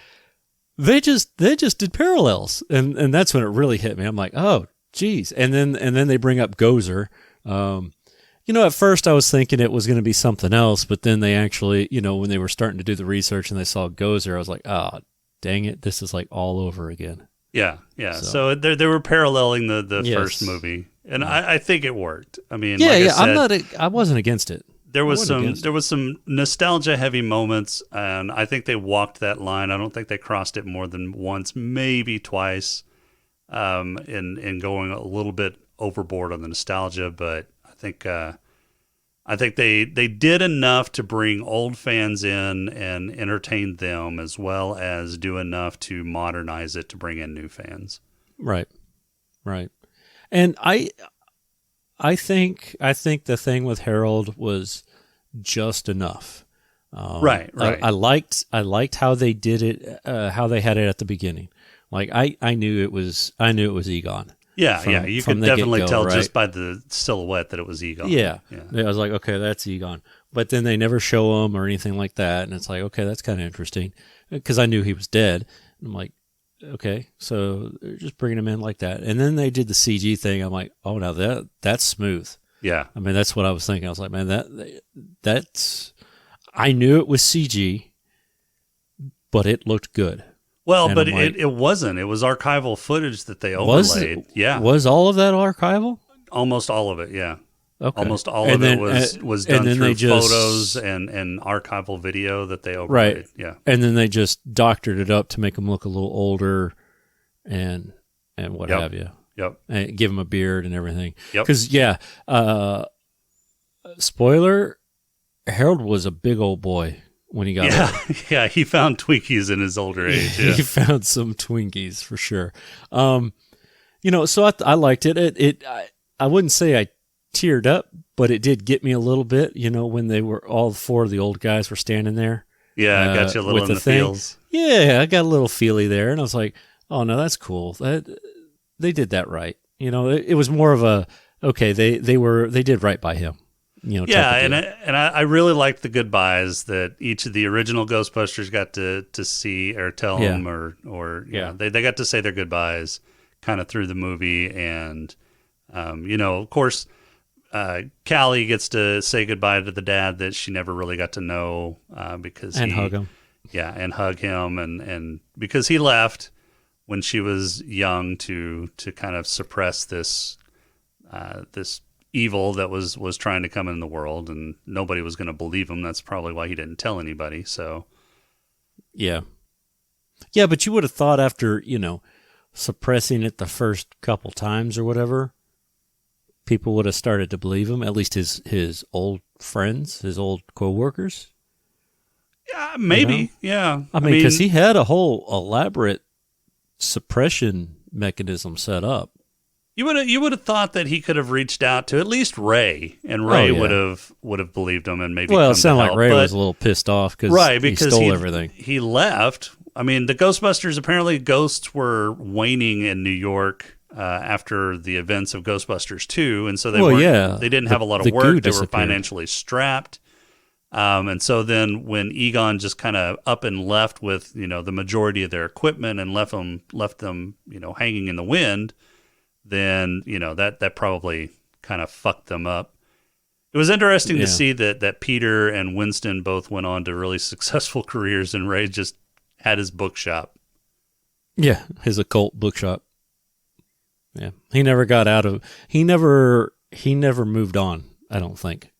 they just did parallels. And that's when it really hit me. I'm like, oh, geez. And then they bring up Gozer. You know, at first I was thinking it was going to be something else, but then they actually, you know, when they were starting to do the research and they saw Gozer, I was like, oh, dang it, this is like all over again. Yeah. So they were paralleling the Yes. first movie, and I think it worked. I mean, Yeah, like I said, I wasn't against it. there was some nostalgia heavy moments, and I think they walked that line. I don't think they crossed it more than once, maybe twice, in going a little bit overboard on the nostalgia. But I think they did enough to bring old fans in and entertain them, as well as do enough to modernize it to bring in new fans. Right. And I think the thing with Harold was just enough. Right. I liked how they did it, how they had it at the beginning. Like I knew it was Egon. Yeah, you could definitely tell just by the silhouette that it was Egon. Yeah. I was like, okay, that's Egon. But then they never show him or anything like that, and it's like, okay, that's kind of interesting, because I knew he was dead. I'm like, okay, so they're just bringing him in like that. And then they did the CG thing. I'm like, oh, now that's smooth. Yeah. I mean, that's what I was thinking. I was like, man, that's I knew it was CG, but it looked good. Well, and but it wasn't. It was archival footage that they overlaid. Yeah. Was all of that archival? Almost all of it, yeah. Okay. Almost all of it was done through photos and archival video that they overlaid. Right. Yeah. And then they just doctored it up to make him look a little older and what have you. Yep. And give him a beard and everything. Yep. Because, spoiler, Harold was a big old boy when he got older. Yeah, he found Twinkies in his older age. Yeah. He found some Twinkies for sure. So I liked it. I wouldn't say I teared up, but it did get me a little bit, when they were all four of the old guys were standing there. Yeah, I got you a little in the feels. Yeah, I got a little feely there, and I was like, oh, no, that's cool. They did that right. It was more of a, okay, they did right by him. Yeah, and I really liked the goodbyes that each of the original Ghostbusters got to see or tell them, or they got to say their goodbyes kind of through the movie, and of course, Callie gets to say goodbye to the dad that she never really got to know because hug him. Yeah, and hug him, and because he left when she was young to kind of suppress this evil that was trying to come in the world, and nobody was going to believe him. That's probably why he didn't tell anybody. So, yeah, but you would have thought after suppressing it the first couple times or whatever, people would have started to believe him. At least his old friends, his old coworkers. Yeah, maybe. Yeah, I mean, because he had a whole elaborate suppression mechanism set up. You would have thought that he could have reached out to at least Ray, and Ray would have believed him and maybe. Well, it sounded like Ray was a little pissed off because he stole everything. He left. I mean, the Ghostbusters, apparently ghosts were waning in New York after the events of Ghostbusters 2, and so they didn't have a lot of work. They were financially strapped. And so then when Egon just kind of up and left with the majority of their equipment and left them hanging in the wind, then that probably kind of fucked them up. It was interesting to see that Peter and Winston both went on to really successful careers, and Ray just had his bookshop. Yeah, his occult bookshop. Yeah, he never got out of. He never moved on. I don't think.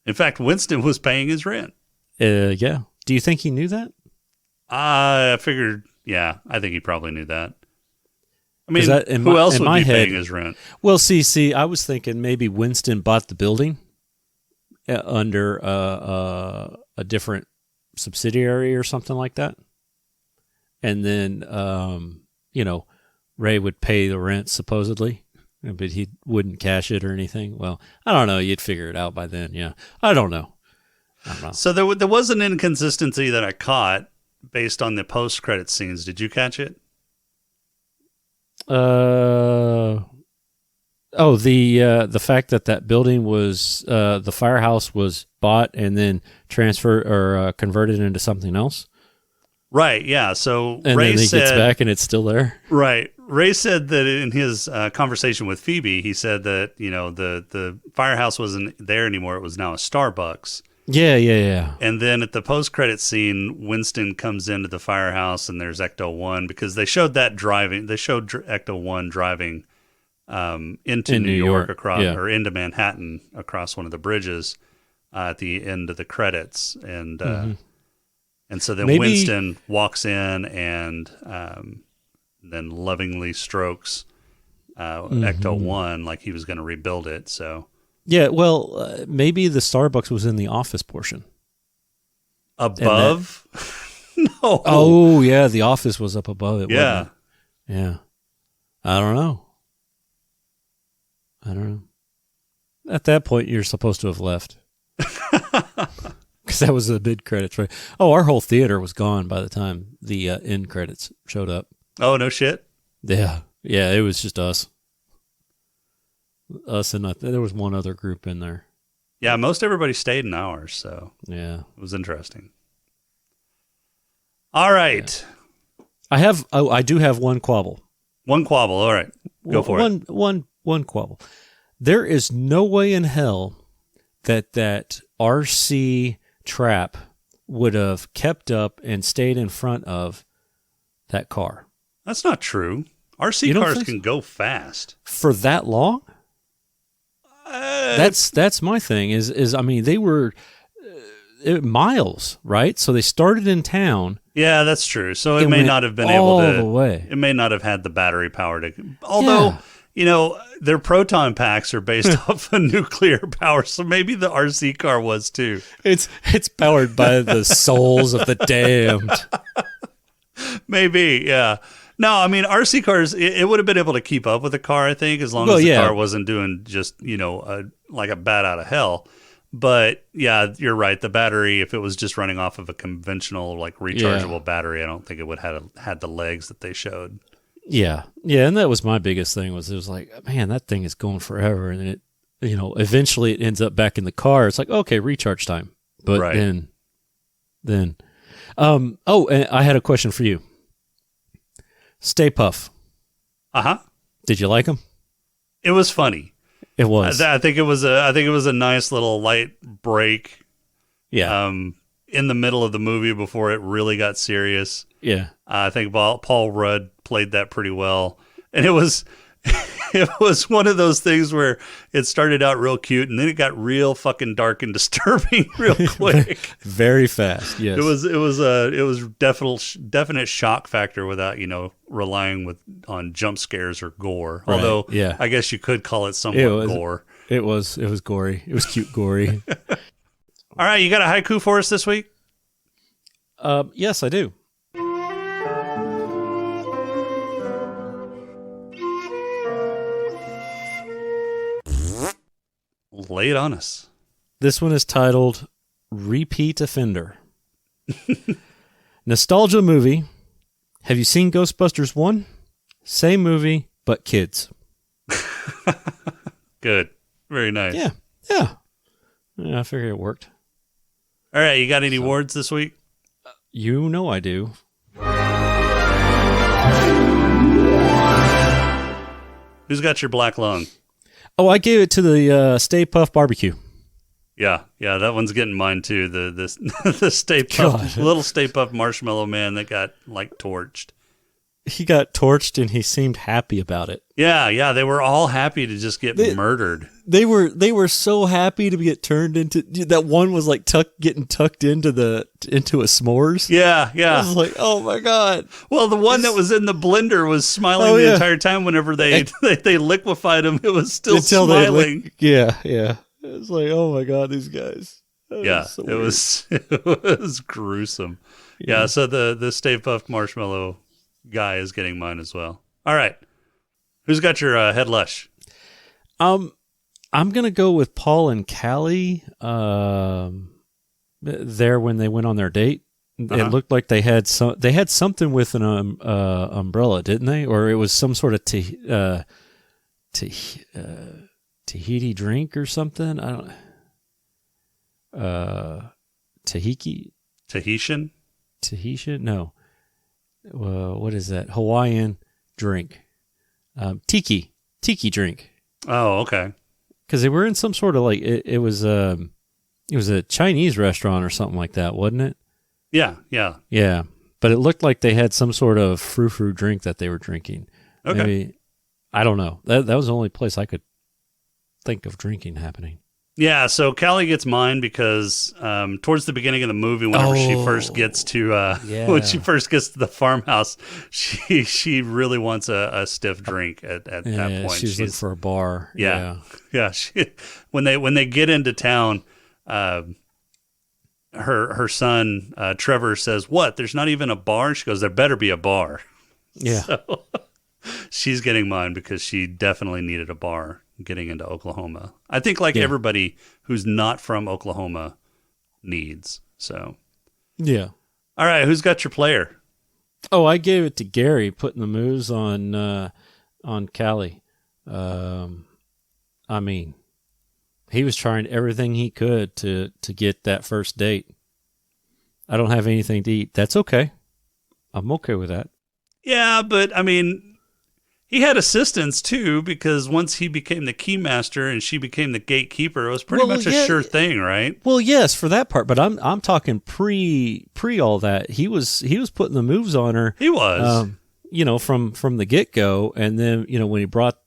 In fact, Winston was paying his rent. Yeah. Do you think he knew that? I figured. Yeah, I think he probably knew that. I mean, who else would be paying his rent? Well, see, I was thinking maybe Winston bought the building under a different subsidiary or something like that. And then, Ray would pay the rent supposedly, but he wouldn't cash it or anything. Well, I don't know. You'd figure it out by then. Yeah. I don't know. I don't know. So there was an inconsistency that I caught based on the post-credit scenes. Did you catch it? The fact that building was the firehouse was bought and then transferred or converted into something else. Right. Yeah. So And Ray then he said, gets back and it's still there. Right. Ray said that in his conversation with Phoebe, he said that the firehouse wasn't there anymore. It was now a Starbucks. Yeah. And then at the post-credit scene, Winston comes into the firehouse and there's Ecto-1 because they showed that driving. They showed Ecto-1 driving into New York across or into Manhattan across one of the bridges at the end of the credits. And and so then Winston walks in and then lovingly strokes Ecto-1 like he was going to rebuild it. So. Yeah, well, maybe the Starbucks was in the office portion. Above? No. Oh, yeah, the office was up above it. Yeah. Wasn't it? Yeah. I don't know. At that point, you're supposed to have left. Because that was the mid credits, right? Oh, our whole theater was gone by the time the end credits showed up. Oh, no shit? Yeah, it was just us. Us and there was one other group in there. Yeah, most everybody stayed in ours, so yeah, it was interesting. All right. Yeah. I do have one quabble. One quabble. All right, go for it. One quabble. There is no way in hell that RC trap would have kept up and stayed in front of that car. That's not true. RC cars can go fast for that long. That's my thing. Is I mean they were miles, right? So they started in town. Yeah, that's true. So it may not have been able to. The way. It may not have had the battery power to. Although their proton packs are based off of nuclear power, so maybe the RC car was too. It's powered by the souls of the damned. Maybe, yeah. No, I mean RC cars. It would have been able to keep up with the car, I think, as long as the car wasn't doing just like a bat out of hell. But yeah, you're right. The battery, if it was just running off of a conventional like rechargeable battery, I don't think it would have had the legs that they showed. Yeah, and that was my biggest thing. Was it was like, man, that thing is going forever, and it, eventually it ends up back in the car. It's like, okay, recharge time. But then, and I had a question for you. Stay Puft. Did you like him? It was funny. It was. I think it was a nice little light break. Yeah. In the middle of the movie before it really got serious. Yeah. I think Paul Rudd played that pretty well, and it was one of those things where it started out real cute and then it got real fucking dark and disturbing real quick. Very fast. Yes. It was definite shock factor without relying on jump scares or gore. Right. Although yeah. I guess you could call it somewhat gore. It was gory. It was cute gory. All right, you got a haiku for us this week? Yes, I do. Lay it on us. This one is titled Repeat Offender. Nostalgia movie. Have you seen Ghostbusters 1? Same movie, but kids. Good. Very nice. Yeah, I figured it worked. All right, you got any awards this week? You know I do. Who's got your black lung? Oh, I gave it to the Stay Puft Barbecue. Yeah, that one's getting mine too. The Stay Puft, little Stay Puft Marshmallow Man that got torched. He got torched and he seemed happy about it. Yeah, they were all happy to just get murdered. They were so happy to get turned into that one was like getting tucked into a s'mores. Yeah. I was like, oh my god. Well, the one that was in the blender was smiling the entire time. Whenever they liquefied him, it was still smiling. Yeah. It was like, oh my god, these guys. It was gruesome. Yeah. So the Stay Puft Marshmallow guy is getting mine as well. All right. Who's got your head lush? I'm gonna go with Paul and Callie. there when they went on their date. It looked like they had something with an umbrella, didn't they? Or it was some sort of Tahiti drink or something. I don't. Tahitian? No. What is that? Hawaiian drink. Tiki drink. Oh, okay. Because they were in some sort of like it was a Chinese restaurant or something like that, wasn't it? Yeah. Yeah, but it looked like they had some sort of frou-frou drink that they were drinking. Okay. Maybe, I don't know. That was the only place I could think of drinking happening. Yeah, so Callie gets mine because towards the beginning of the movie, whenever she first gets to when she first gets to the farmhouse, she really wants a stiff drink at that point. She's looking for a bar. Yeah. When they get into town, her son Trevor says, "What? There's not even a bar?" She goes, "There better be a bar." Yeah. So she's getting mine because she definitely needed a bar getting into Oklahoma. I think everybody who's not from Oklahoma needs. So, yeah. All right, who's got your player? Oh, I gave it to Gary, putting the moves on Callie. I mean, he was trying everything he could to get that first date. I don't have anything to eat. That's okay. I'm okay with that. Yeah, but I mean, he had assistance too, because once he became the keymaster and she became the gatekeeper, it was pretty much a sure thing, right? Well, yes, for that part, but I'm talking pre all that. He was putting the moves on her. He was, from the get go, and then when he brought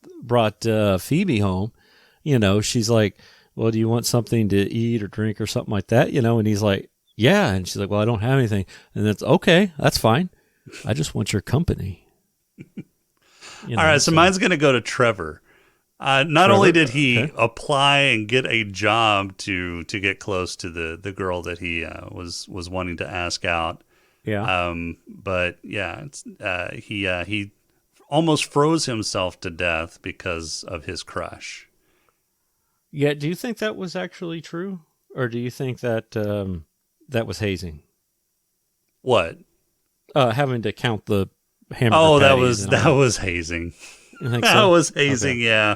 Phoebe home, she's like, "Well, do you want something to eat or drink or something like that?" And he's like, "Yeah," and she's like, "Well, I don't have anything," and that's okay, that's fine. I just want your company. All right, so mine's going to go to Trevor. Not only did he apply and get a job to get close to the girl that he was wanting to ask out, but he almost froze himself to death because of his crush. Yeah, do you think that was actually true, or do you think that that was hazing? What? Having to count the hamburger patties. that was hazing. You think that so? was hazing. Okay. Yeah.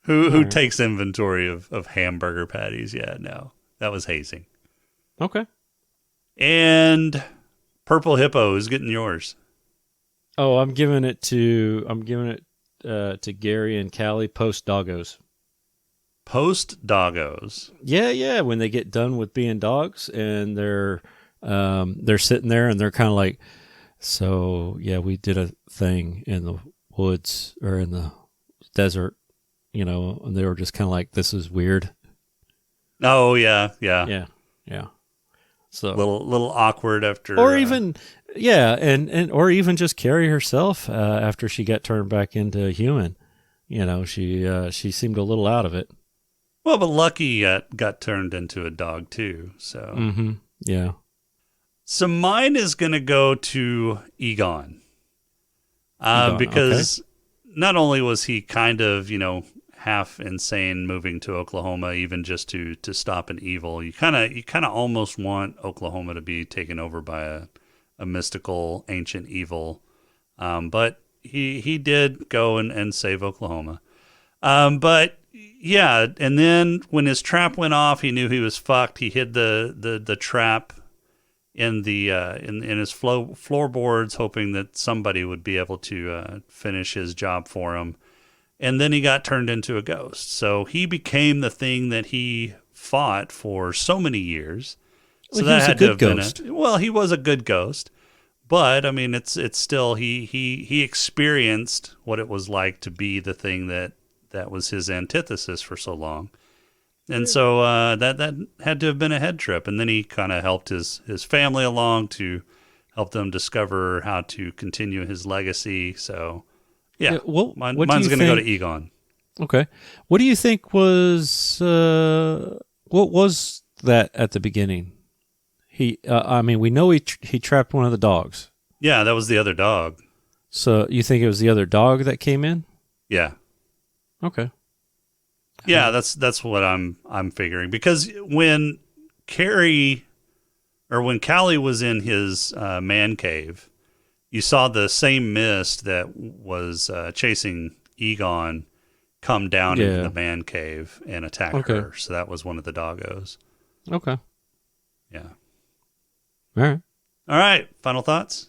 Who takes inventory of hamburger patties? Yeah, no, that was hazing. Okay. And Purple Hippo is getting yours. Oh, I'm giving it to Gary and Callie post doggos. Post doggos. Yeah. When they get done with being dogs and they're sitting there and they're kind of like, so yeah, we did a thing in the woods or in the desert, and they were just kind of like, this is weird. Oh yeah. So little awkward after, or even and or even just Carrie herself after she got turned back into a human. She seemed a little out of it. Well, but Lucky got turned into a dog too. So yeah. So mine is going to go to Egon. Because not only was he kind of, half insane moving to Oklahoma, even just to stop an evil, you kind of almost want Oklahoma to be taken over by a mystical ancient evil. But he did go and save Oklahoma. But yeah, and then when his trap went off, he knew he was fucked. He hid the trap in his floorboards, hoping that somebody would be able to finish his job for him. And then he got turned into a ghost. So he became the thing that he fought for so many years. So that had to have been he was a good ghost. But I mean, it's still he experienced what it was like to be the thing that was his antithesis for so long. And so that had to have been a head trip. And then he kind of helped his family along to help them discover how to continue his legacy. So, yeah, mine's going to go to Egon. Okay. What do you think was what was that at the beginning? We know he trapped one of the dogs. Yeah, that was the other dog. So you think it was the other dog that came in? Yeah. Okay. Yeah, that's what I'm figuring, because when Carrie, or when Callie was in his man cave, you saw the same mist that was chasing Egon come down into the man cave and attack her. So that was one of the doggos. Okay. Yeah. All right. Final thoughts?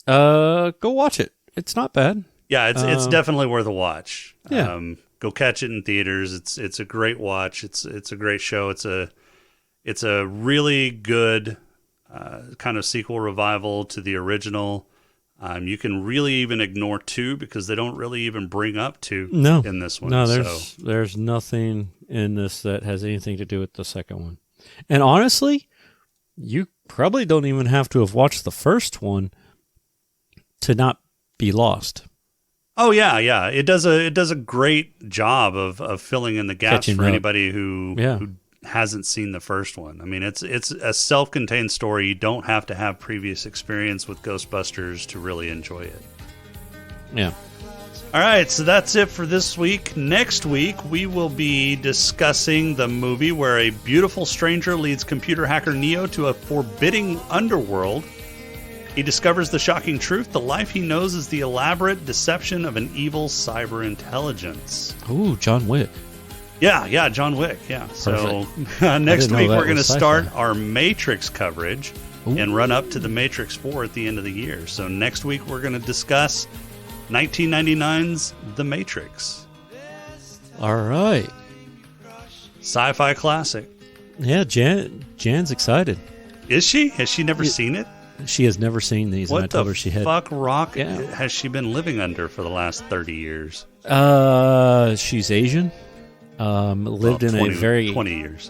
Go watch it. It's not bad. Yeah, it's definitely worth a watch. Yeah. Go catch it in theaters. It's a great watch. It's a great show. It's a really good kind of sequel revival to the original. You can really even ignore 2 because they don't really even bring up 2 in this one. No, there's nothing in this that has anything to do with the second one. And honestly, you probably don't even have to have watched the first one to not be lost. Oh yeah. It does a great job of filling in the gaps for anybody who hasn't seen the first one. I mean, it's a self-contained story. You don't have to have previous experience with Ghostbusters to really enjoy it. Yeah. All right, so that's it for this week. Next week, we will be discussing the movie where a beautiful stranger leads computer hacker Neo to a forbidding underworld. He discovers the shocking truth. The life he knows is the elaborate deception of an evil cyber intelligence. Ooh, John Wick. Yeah, John Wick, yeah. So next week we're going to start our Matrix coverage and run up to the Matrix 4 at the end of the year. So next week we're going to discuss 1999's The Matrix. All right. Sci-fi classic. Yeah, Jan's excited. Is she? Has she never seen it? She has never seen these, and I told her she had. What the fuck rock has she been living under for the last 30 years? She's Asian. Lived in a 20 years.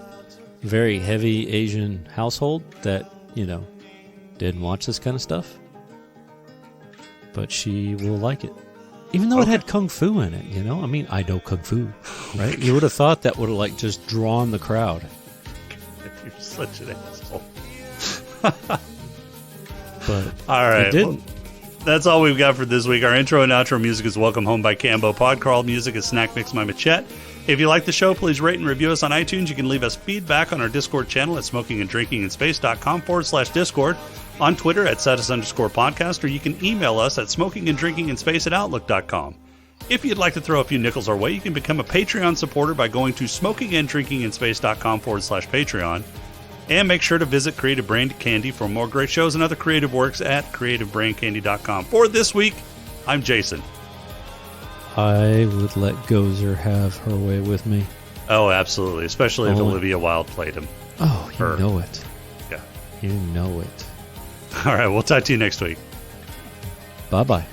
Very heavy Asian household that, didn't watch this kind of stuff. But she will like it. Even though it had kung fu in it, I mean, I know kung fu, right? You would have thought that would have, just drawn the crowd. You're such an asshole. But all right. it didn't. Well, that's all we've got for this week. Our intro and outro music is Welcome Home by Cambo. Podcrawl music is Snack Mix by Machette. If you like the show, please rate and review us on iTunes. You can leave us feedback on our Discord channel at smokinganddrinkinginspace.com/Discord, on Twitter at @status_podcast, or you can email us at smokinganddrinkinginspace@outlook.com. If you'd like to throw a few nickels our way, you can become a Patreon supporter by going to smokinganddrinkinginspace.com/Patreon. And make sure to visit Creative Brain Candy for more great shows and other creative works at creativebraincandy.com. For this week, I'm Jason. I would let Gozer have her way with me. Oh, absolutely. Especially if Olivia Wilde played him. Oh, you know it. Yeah. You know it. All right, we'll talk to you next week. Bye-bye.